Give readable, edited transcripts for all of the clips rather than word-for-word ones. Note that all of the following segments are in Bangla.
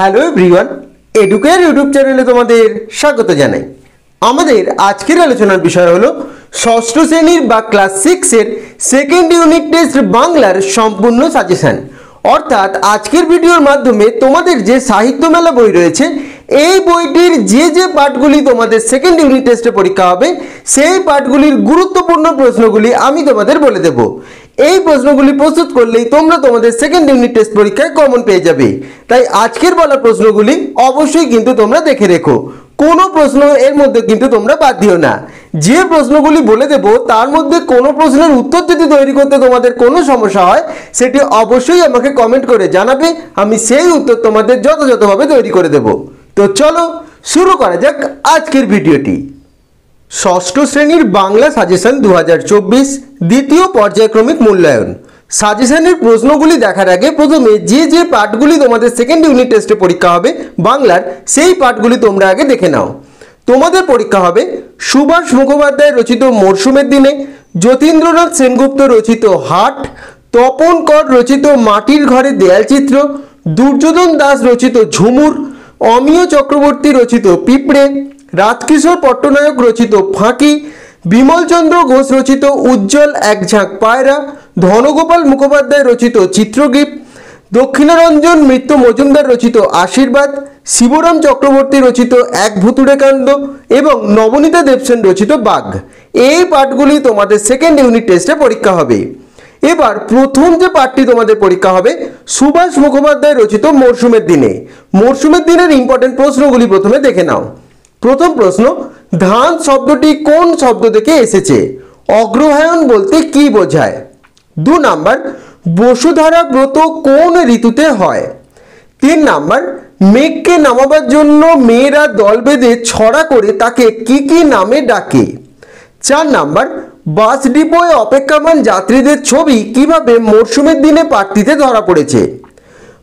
হ্যালো এভরিওয়ান, এডুকেয়ার ইউটিউব চ্যানেলে তোমাদের স্বাগত জানাই। আমাদের আজকের আলোচনার বিষয় হলো ষষ্ঠ শ্রেণীর বা ক্লাস 6-এর সেকেন্ড ইউনিট টেস্ট বাংলার সম্পূর্ণ সাজেশন। অর্থাৎ আজকের ভিডিওর মাধ্যমে তোমাদের যে সাহিত্য মেলা বই রয়েছে, এই বইটির যে পাঠগুলি তোমাদের সেকেন্ড ইউনিট টেস্টে পরীক্ষা হবে, সেই পাঠগুলির গুরুত্বপূর্ণ প্রশ্নগুলি আমি তোমাদের বলে দেব। এই প্রশ্নগুলি প্রস্তুত করলেই তোমরা তোমাদের সেকেন্ড ইউনিট টেস্ট পরীক্ষায় কমন পেয়ে যাবে। তাই আজকের বলা প্রশ্নগুলি অবশ্যই কিন্তু তোমরা দেখে রেখো, কোনো প্রশ্ন এর মধ্যে কিন্তু তোমরা বাদ দিও না। যে প্রশ্নগুলি বলে দেব তার মধ্যে কোনো প্রশ্নের উত্তর যদি তৈরি করতে তোমাদের কোনো সমস্যা হয়, সেটি অবশ্যই আমাকে কমেন্ট করে জানাবে। আমি সেই উত্তর তোমাদের যথাযথভাবে তৈরি করে দেব। তো চলো শুরু করা যাক আজকের ভিডিওটি। ষষ্ঠ শ্রেণীর বাংলা সাজেশন 2024 দ্বিতীয় পর্যায়ক্রমিক মূল্যায়ন। সাজেশনের প্রশ্নগুলি দেখার আগে প্রথমে যে পাঠগুলি তোমাদের সেকেন্ড ইউনিট টেস্টে পরীক্ষা হবে বাংলার, সেই পাঠগুলি তোমরা আগে দেখে নাও। তোমাদের পরীক্ষা হবে সুভাষ মুখোপাধ্যায় রচিত মরশুমের দিনে, যতীন্দ্রনাথ সেনগুপ্ত রচিত হাট, তপন কর রচিত মাটির ঘরে দেয়ালচিত্র, দুর্যোধন দাস রচিত ঝুমুর, অমিয় চক্রবর্তী রচিত পিঁপড়ে, রাজকিশোর পট্টনায়ক রচিত ফাঁকি, বিমলচন্দ্র ঘোষ রচিত উজ্জ্বল এক ঝাঁক পায়রা, ধনগোপাল মুখোপাধ্যায় রচিত চিত্রগীত, দক্ষিণারঞ্জন মিত্র মজুমদার রচিত আশীর্বাদ, শিবরাম চক্রবর্তী রচিত এক ভুতুড়ে কাণ্ড এবং নবনীতা দেবসেন রচিত বাঘ। এই পাঠগুলি তোমাদের সেকেন্ড ইউনিট টেস্টে পরীক্ষা হবে। এবার প্রথম যে পাঠটি তোমাদের পরীক্ষা হবে সুভাষ মুখোপাধ্যায় রচিত মরশুমের দিনে। মরশুমের দিনের ইম্পর্টেন্ট প্রশ্নগুলি প্রথমে দেখে নাও। প্রথম প্রশ্ন, ধান শব্দটি কোন শব্দ থেকে এসেছে? অগ্রহায়ণ বলতে কি বোঝায়? 2 নাম্বার, বসুধারা ব্রত কোন ঋতুতে হয়? 3 নাম্বার, মেঘকে নামাবার জন্য মেয়েরা দল বেঁধে ছড়া করে তাকে কি নামে ডাকে? 4 নাম্বার, বাস ডিপোয় অপেক্ষামান যাত্রীদের ছবি কিভাবে মরশুমের দিনে পাঠটিতে ধরা পড়েছে?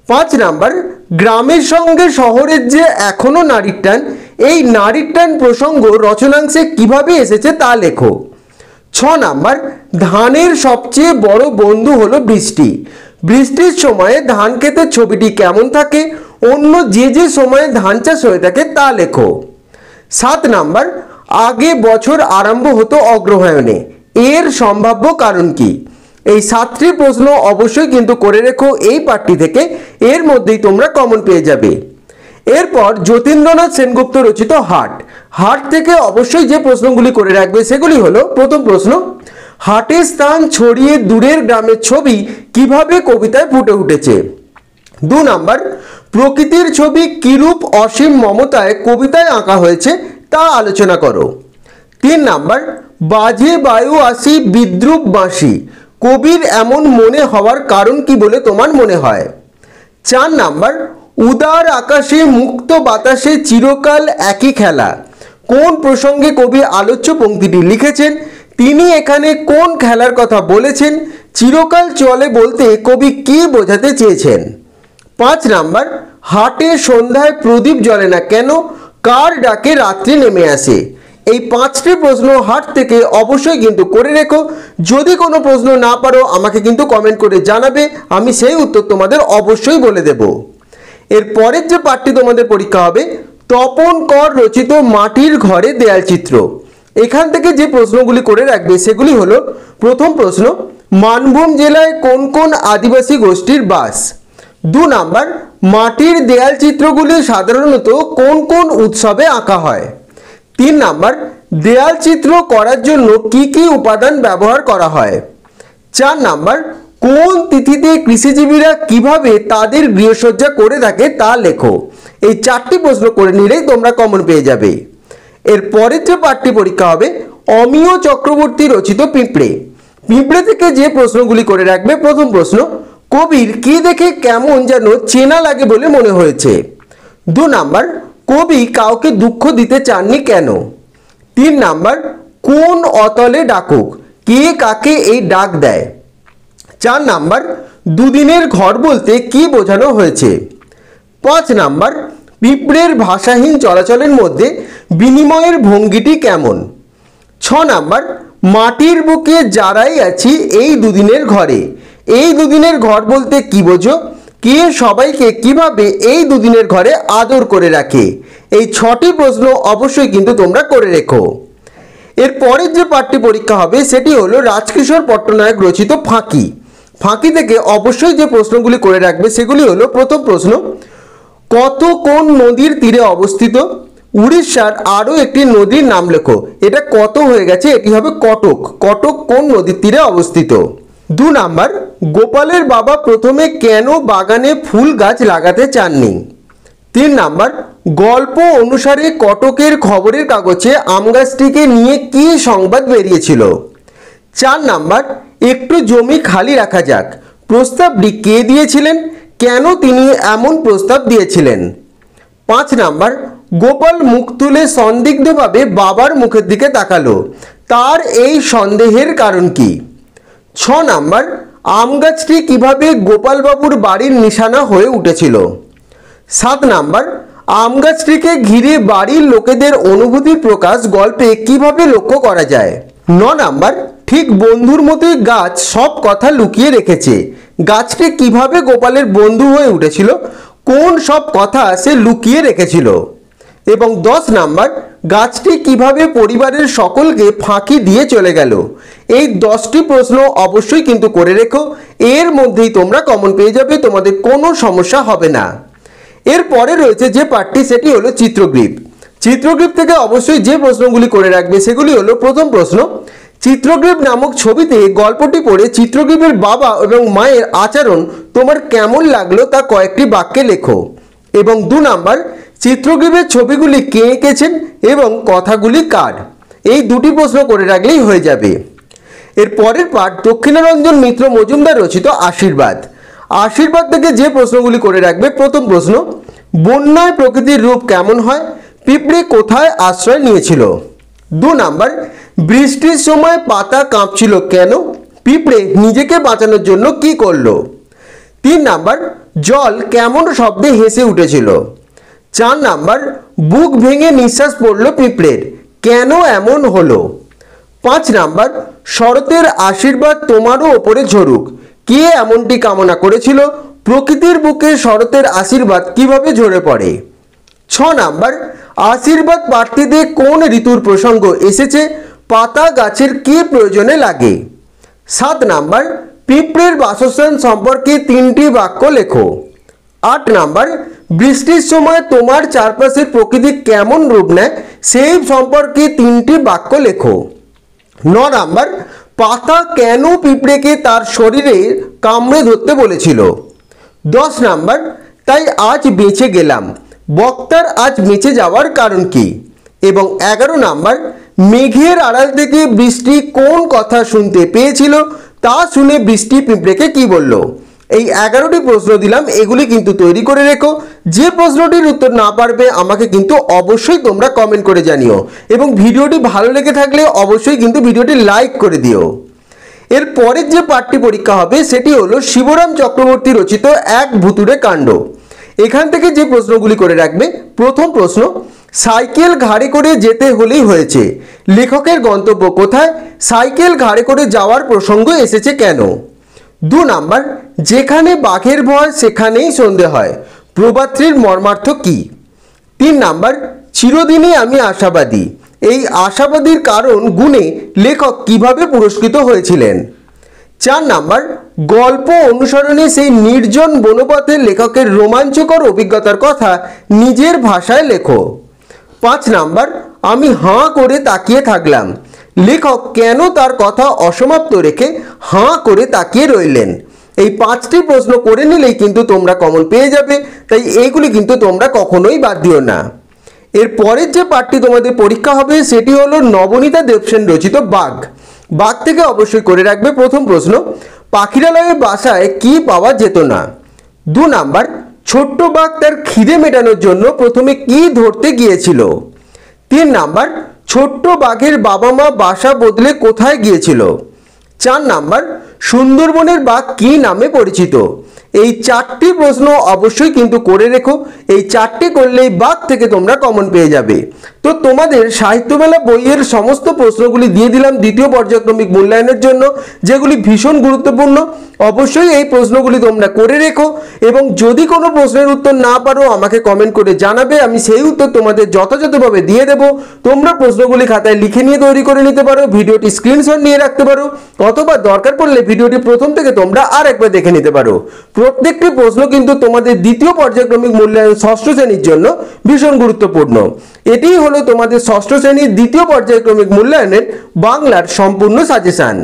5 নাম্বার, গ্রামের সঙ্গে শহরের যে এখনো নারীর টান, এই নারীর টান প্রসঙ্গ রচনাংশে কিভাবে এসেছে তা লেখো। 6 নাম্বার, ধানের সবচেয়ে বড় বন্ধু হলো বৃষ্টি। বৃষ্টির সময়ে ধান ক্ষেতের ছবিটি কেমন থাকে? অন্য যে সময়ে ধান চাষ হয়ে থাকে তা লেখো। 7 নাম্বার, আগে বছর আরম্ভ হতো অগ্রহায়ণে, এর সম্ভাব্য কারণ কি? এই 7টি প্রশ্ন অবশ্যই কিন্তু করে রেখো এই পাঠটি থেকে, এর মধ্যেই তোমরা কমন পেয়ে যাবে। এরপর যতীন্দ্রনাথ সেনগুপ্ত রচিত হাট। হাট থেকে অবশ্যই যে প্রশ্নগুলি করে রাখবে সেগুলি হলো, প্রথম প্রশ্ন, হাটের স্থান ছড়িয়ে দূরের গ্রামের ছবি কিভাবে কবিতায় ফুটে উঠেছে? 2 নাম্বার, প্রকৃতির ছবি কিরূপ অসীম মমতায় কবিতায় আঁকা হয়েছে তা আলোচনা করো। 3 নাম্বার, বাজে বায়ু আসি বিদ্রুপ বাঁশি, কবির এমন মনে হওয়ার কারণ কি বলে তোমার মনে হয়? 4 নাম্বার, উদার আকাশে মুক্ত বাতাসে চিরকাল একই খেলা, কোন প্রসঙ্গে কবি আলোচ্য পংক্তিটি লিখেছেন? তিনি এখানে কোন খেলার কথা বলেছেন? চিরকাল চলে বলতে কবি কি বোঝাতে চেয়েছেন? 5 নাম্বার, হাটে সন্ধ্যায় প্রদীপ জ্বলে না কেন? কার ডাকে রাত্রি নেমে আসে? এই 5টি প্রশ্ন হাট থেকে অবশ্যই কিন্তু করে রেখো। যদি কোনো প্রশ্ন না পারো আমাকে কিন্তু কমেন্ট করে জানাবে, আমি সেই উত্তর তোমাদের অবশ্যই বলে দেব। এর পরের যে পাঠটি তোমাদের পরীক্ষা হবে তপন কর রচিত মাটির ঘরে দেয়ালচিত্র। এখান থেকে যে প্রশ্নগুলি করে রাখবে সেগুলি হলো, প্রথম প্রশ্ন, মানভূম জেলায় কোন কোন আদিবাসী গোষ্ঠীর বাস? 2 নাম্বার, মাটির দেয়াল চিত্রগুলি সাধারণত কোন কোন উৎসবে আঁকা হয়? 3 নাম্বার, দেয়াল চিত্র করার জন্য কি উপাদান ব্যবহার করা হয়? 4 নাম্বার, কোন তিথিতে কৃষিজীবীরা কিভাবে তাদের গৃহসজ্জা করে থাকে তা লেখো। এই 4টি প্রশ্ন করে নিলেই তোমরা কমন পেয়ে যাবে। এর পরের যে পাঠটি পরীক্ষা হবে অমিয় চক্রবর্তী রচিত পিঁপড়ে। পিঁপড়ে থেকে যে প্রশ্নগুলি করে রাখবে, প্রথম প্রশ্ন, কবির কি দেখে কেমন যেন চেনা লাগে বলে মনে হয়েছে? 2 নাম্বার, কবি কাউকে দুঃখ দিতে চাননি কেন? 3 নাম্বার, কোন অতলে ডাকুক, কে কাকে এই ডাক দেয়? 4 নাম্বার, দুদিনের ঘর বলতে কি বোঝানো হয়েছে? 5 নাম্বার, পিঁপড়ের ভাষাহীন চলাচলের মধ্যে বিনিময়ের ভঙ্গিটি কেমন? 6 নাম্বার, মাটির বুকে যারাই আছি এই দুদিনের ঘরে, এই দুদিনের ঘর বলতে কি বোঝো? কে সবাইকে কিভাবে এই দুদিনের ঘরে আদর করে রাখে? এই 6টি প্রশ্ন অবশ্যই কিন্তু তোমরা করে রেখো। এর পরের যে পাঠটি পরীক্ষা হবে সেটি হলো রাজকিশোর পট্টনায়ক রচিত ফাঁকি। ফাঁকি থেকে অবশ্যই যে প্রশ্নগুলি করে রাখবে সেগুলি হলো, প্রথম প্রশ্ন, কত কোন নদীর তীরে অবস্থিত? উড়িষ্যার আরও একটি নদীর নাম লেখো। এটা কত হয়ে গেছে, এটি হবে কটক। কটক কোন নদীর তীরে অবস্থিত? 2 নাম্বার, গোপালের বাবা প্রথমে কেন বাগানে ফুল গাছ লাগাতে চাননি? 3 নাম্বার, গল্প অনুসারে কটকের খবরের কাগজে আম গাছটিকে নিয়ে কী সংবাদ বেরিয়েছিল? 4 নাম্বার, একটু জমি খালি রাখা যাক, প্রস্তাবটি কে দিয়েছিলেন, কেন তিনি এমন প্রস্তাব দিয়েছিলেন? 5 নাম্বার, গোপাল মুখ তুলে সন্দিগ্ধভাবে বাবার মুখের দিকে তাকালো, তার এই সন্দেহের কারণ কি? 6 নাম্বার, আম গাছটি কীভাবে গোপালবাবুর বাড়ির নিশানা হয়ে উঠেছিল? 7 নাম্বার, আম গাছটিকে ঘিরে বাড়ির লোকেদের অনুভূতির প্রকাশ গল্পে কিভাবে লক্ষ্য করা যায়? 9 নাম্বার, ঠিক বন্ধুর মতোই গাছ সব কথা লুকিয়ে রেখেছে, গাছটি কিভাবে গোপালের বন্ধু হয়ে উঠেছিল, কোন সব কথা সে লুকিয়ে রেখেছিল? এবং 10 নাম্বার, গাছটি কিভাবে পরিবারের সকলকে ফাঁকি দিয়ে চলে গেল? এই 10টি প্রশ্ন অবশ্যই কিন্তু করে রেখো, এর মধ্যেই তোমরা কমন পেয়ে যাবে, তোমাদের কোনো সমস্যা হবে না। এরপরে রয়েছে যে পাঠটি, সেটি হলো চিত্রগ্রীব। চিত্রগ্রীব থেকে অবশ্যই যে প্রশ্নগুলি করে রাখবে সেগুলি হলো, প্রথম প্রশ্ন, চিত্রগ্রীব নামক ছবিতে গল্পটি পড়ে চিত্রগ্রীবের বাবা এবং মায়ের আচরণ তোমার কেমন লাগলো তা কয়েকটি বাক্যে লেখো। এবং 2 নাম্বার, চিত্রগ্রীবের ছবিগুলি কে এঁকেছেন এবং কথাগুলি কার? এই 2টি প্রশ্ন করে রাখলেই হয়ে যাবে। এর পরের পাঠ দক্ষিণারঞ্জন মিত্র মজুমদার রচিত আশীর্বাদ। আশীর্বাদ থেকে যে প্রশ্নগুলি করে রাখবে, প্রথম প্রশ্ন, বন্যায় প্রকৃতির রূপ কেমন হয়? পিঁপড়ে কোথায় আশ্রয় নিয়েছিল? 2 নাম্বার, বৃষ্টির সময় পাতা কাঁপছিল কেন? পিঁপড়ে নিজেকে বাঁচানোর জন্য কি করলো? 3 নাম্বার, জল কেমন শব্দে হেসে উঠেছিল? 4 নাম্বার, বুক ভেঙে নিঃশ্বাস পড়ল পিঁপড়ের, কেন এমন হলো? 5 নাম্বার, শরতের আশীর্বাদ তোমারও ওপরে ঝরুক, কে এমনটি কামনা করেছিল? প্রকৃতির বুকে শরতের আশীর্বাদ কিভাবে ঝরে পড়ে? 6 নাম্বার, আশীর্বাদ পাঠটিতে কোন ঋতুর প্রসঙ্গ এসেছে? পাতা গাছের কি প্রয়োজনে লাগে? 7 নাম্বার, পিঁপড়ের বাসস্থান সম্পর্কে 3টি বাক্য লেখো। 8 নাম্বার, বৃষ্টির সময় তোমার চারপাশের প্রকৃতি কেমন রূপ নেয় সেই সম্পর্কে 3টি বাক্য লেখো। 9 নাম্বার, পাতা কেন পিঁপড়েকে তার শরীরে কামড়ে ধরতে বলেছিল? 10 নাম্বার, তাই আজ বেঁচে গেলাম, বক্তার আজ বেঁচে যাওয়ার কারণ কি? এবং 11 নাম্বার, মেঘের আড়াল থেকে বৃষ্টি কোন কথা শুনতে পেয়েছিল, তা শুনে বৃষ্টি পিঁপড়েকে কি বলল? এই 11টি প্রশ্ন দিলাম, এগুলি কিন্তু তৈরি করে রেখো। যে প্রশ্নটির উত্তর না পারবে আমাকে কিন্তু অবশ্যই তোমরা কমেন্ট করে জানিও, এবং ভিডিওটি ভালো লেগে থাকলে অবশ্যই কিন্তু ভিডিওটি লাইক করে দিও। এর পরের যে পাঠটি পরীক্ষা হবে সেটি হলো শিবরাম চক্রবর্তী রচিত এক ভুতুড়ে কাণ্ড। এখান থেকে যে প্রশ্নগুলি করে রাখবে, প্রথম প্রশ্ন, সাইকেল ঘাড়ে করে যেতে হলেই হয়েছে, লেখকের গন্তব্য কোথায়? সাইকেল ঘাড়ে করে যাওয়ার প্রসঙ্গ এসেছে কেন? 2 নাম্বার, যেখানে বাঘের ভয় সেখানেই সন্ধে হয়, প্রবাদটির মর্মার্থ কি? 3 নাম্বার, চিরদিনই আমি আশাবাদী, এই আশাবাদীর কারণ গুণে লেখক কিভাবে পুরস্কৃত হয়েছিলেন? 4 নাম্বার, গল্প অনুসরণে সেই নির্জন বনপথে লেখকের রোমাঞ্চকর অভিজ্ঞতার কথা নিজের ভাষায় লেখো। 5 নাম্বার, আমি হাঁ করে তাকিয়ে থাকলাম, লেখক কেন তার কথা অসমাপ্ত রেখে হাঁ করে তাকিয়ে রইলেন? এই 5টি প্রশ্ন করে নিলেই কিন্তু তোমরা কমন পেয়ে যাবে, তাই এইগুলি কিন্তু তোমরা কখনোই বাদ দিও না। এর পরের যে পাঠটি তোমাদের পরীক্ষা হবে সেটি হলো নবনীতা দেবসেন রচিত বাঘ। বাঘ থেকে অবশ্যই করে রাখবে, প্রথম প্রশ্ন, পাখিরালয়ের বাসায় কি পাওয়া যেত না? 2 নাম্বার, ছোট্ট বাঘ তার খিদে মেটানোর জন্য প্রথমে কি ধরতে গিয়েছিল? 3 নাম্বার, ছোট্ট বাঘের বাবা মা বাসা বদলে কোথায় গিয়েছিল? 4 নাম্বার, সুন্দরবনের বাঘ কি নামে পরিচিত? এই 4টি প্রশ্ন অবশ্যই কিন্তু করে রেখো, এই 4টি করলেই বাঘ থেকে তোমরা কমন পেয়ে যাবে। তো তোমাদের সাহিত্য মেলা বইয়ের সমস্ত প্রশ্নগুলি দিয়ে দিলাম দ্বিতীয় পর্যায়ক্রমিক মূল্যায়নের জন্য, যেগুলি ভীষণ গুরুত্বপূর্ণ। অবশ্যই এই প্রশ্নগুলি তোমরা করে রেখো এবং যদি কোনো প্রশ্নের উত্তর না পারো আমাকে কমেন্ট করে জানাবে, আমি সেই উত্তর তোমাদের যথাযথভাবে দিয়ে দেবো। তোমরা প্রশ্নগুলি খাতায় লিখে নিয়ে তৈরি করে নিতে পারো, ভিডিওটি স্ক্রিনশট নিয়ে রাখতে পারো, অথবা দরকার পড়লে ভিডিওটি প্রথম থেকে তোমরা আর একবার দেখে নিতে পারো। প্রত্যেকটি প্রশ্ন কিন্তু তোমাদের দ্বিতীয় পর্যায়ক্রমিক মূল্যায়ন ষষ্ঠ শ্রেণীর জন্য ভীষণ গুরুত্বপূর্ণ। এটিই হলো তোমাদের ষষ্ঠ শ্রেণীর দ্বিতীয় পর্যায়ক্রমিক মূল্যায়নের বাংলার সম্পূর্ণ সাজেশন।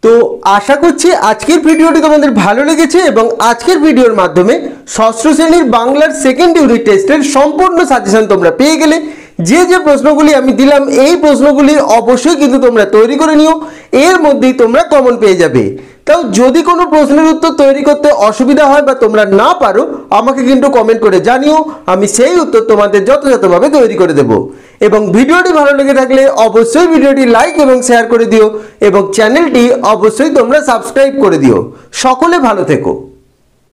তো আশা করছি আজকের ভিডিওটি তোমাদের ভালো লেগেছে এবং আজকের ভিডিওর মাধ্যমে ষষ্ঠ শ্রেণীর বাংলার সেকেন্ড ইউনিট টেস্টের সম্পূর্ণ সাজেশন তোমরা পেয়ে গেলে। যে যে প্রশ্নগুলি আমি দিলাম এই প্রশ্নগুলি অবশ্যই কিন্তু তোমরা তৈরি করে নিও, এর মধ্যেই তোমরা কমন পেয়ে যাবে। তাও যদি কোনো প্রশ্নের উত্তর তৈরি করতে অসুবিধা হয় বা তোমরা না পারো আমাকে কিন্তু কমেন্ট করে জানিও, আমি সেই উত্তর তোমাদের যথাযথভাবে তৈরি করে দেব। এবং ভিডিওটি ভালো লেগে থাকলে অবশ্যই ভিডিওটি লাইক এবং শেয়ার করে দিও এবং চ্যানেলটি অবশ্যই তোমরা সাবস্ক্রাইব করে দিও। সকলে ভালো থেকো।